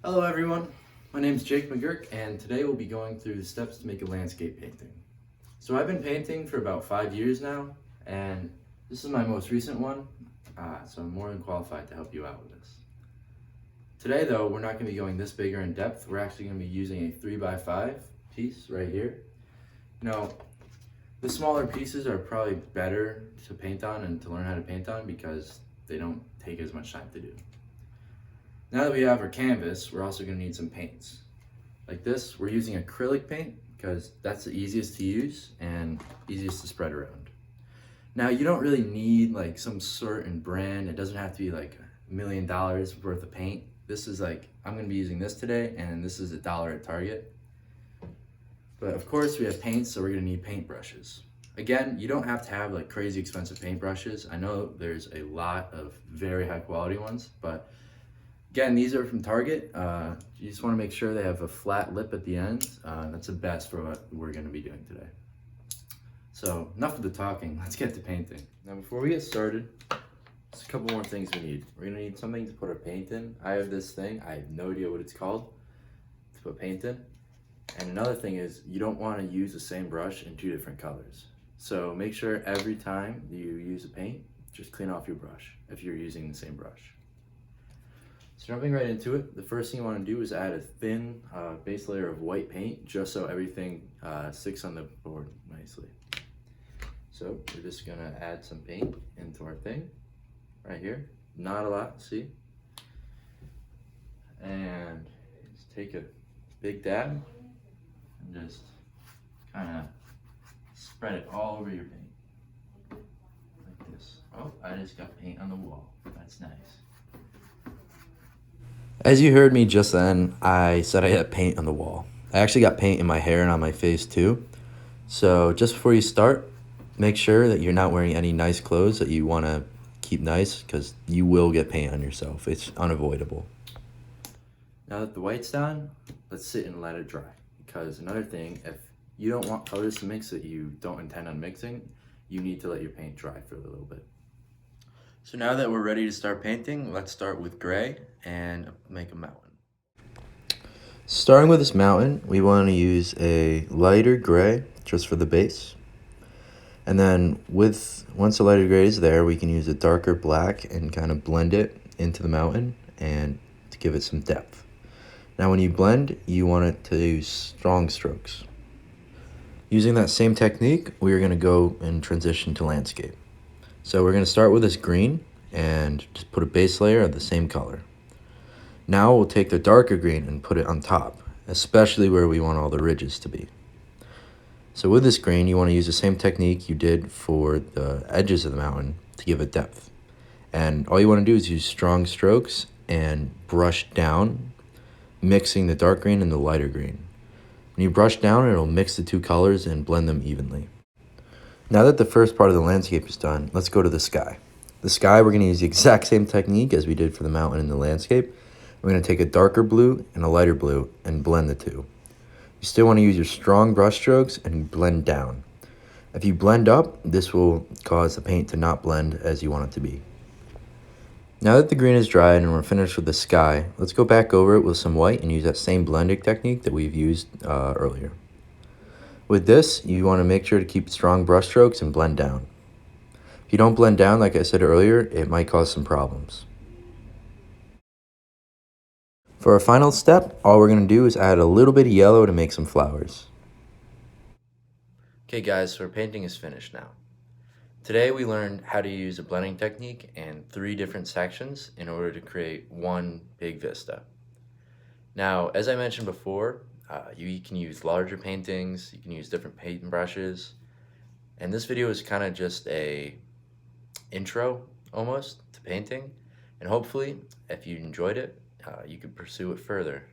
Hello everyone, my name is Jake McGurk and today we'll be going through the steps to make a landscape painting. So I've been painting for about 5 years now and this is my most recent one, so I'm more than qualified to help you out with this. Today though, we're not going to be going this big or in depth, we're actually going to be using a 3x5 piece right here. Now, the smaller pieces are probably better to paint on and to learn how to paint on because they don't take as much time to do. Now that we have our canvas, we're also going to need some paints. Like this, we're using acrylic paint because that's the easiest to use and easiest to spread around. Now you don't really need like some certain brand. It doesn't have to be like $1 million worth of paint. This is like, I'm going to be using this today and this is $1 at Target. But of course we have paints, so we're going to need paintbrushes. Again, you don't have to have like crazy expensive paintbrushes. I know there's a lot of very high quality ones, but again, these are from Target. You just want to make sure they have a flat lip at the end. That's the best for what we're going to be doing today. So enough of the talking, let's get to painting. Now before we get started, there's a couple more things we need. We're going to need something to put our paint in. I have this thing, I have no idea what it's called, to put paint in. And another thing is, you don't want to use the same brush in 2 different colors. So make sure every time you use a paint, just clean off your brush if you're using the same brush. So jumping right into it, the first thing you want to do is add a thin base layer of white paint just so everything sticks on the board nicely. So we're just going to add some paint into our thing right here. Not a lot, see? And just take a big dab and just kind of spread it all over your paint. Like this. Oh, I just got paint on the wall. That's nice. As you heard me just then, I said I had paint on the wall. I actually got paint in my hair and on my face too. So just before you start, make sure that you're not wearing any nice clothes that you want to keep nice, because you will get paint on yourself. It's unavoidable. Now that the white's done, let's sit and let it dry. Because another thing, if you don't want colors to mix that you don't intend on mixing, you need to let your paint dry for a little bit. So now that we're ready to start painting, let's start with gray and make a mountain. Starting with this mountain, we want to use a lighter gray just for the base. And then once the lighter gray is there, we can use a darker black and kind of blend it into the mountain and to give it some depth. Now when you blend, you want it to use strong strokes. Using that same technique, we are going to go and transition to landscape. So we're going to start with this green and just put a base layer of the same color. Now we'll take the darker green and put it on top, especially where we want all the ridges to be. So with this green, you want to use the same technique you did for the edges of the mountain to give it depth. And all you want to do is use strong strokes and brush down, mixing the dark green and the lighter green. When you brush down, it'll mix the 2 colors and blend them evenly. Now that the first part of the landscape is done, let's go to the sky. The sky, we're going to use the exact same technique as we did for the mountain and the landscape. We're going to take a darker blue and a lighter blue and blend the 2. You still want to use your strong brush strokes and blend down. If you blend up, this will cause the paint to not blend as you want it to be. Now that the green is dried and we're finished with the sky, let's go back over it with some white and use that same blending technique that we've used earlier. With this, you want to make sure to keep strong brush strokes and blend down. If you don't blend down, like I said earlier, it might cause some problems. For our final step, all we're going to do is add a little bit of yellow to make some flowers. Okay guys, so our painting is finished now. Today we learned how to use a blending technique in 3 different sections in order to create one big vista. Now, as I mentioned before, you can use larger paintings, you can use different paint brushes, and this video is kind of just a intro almost to painting, and hopefully if you enjoyed it, you could pursue it further.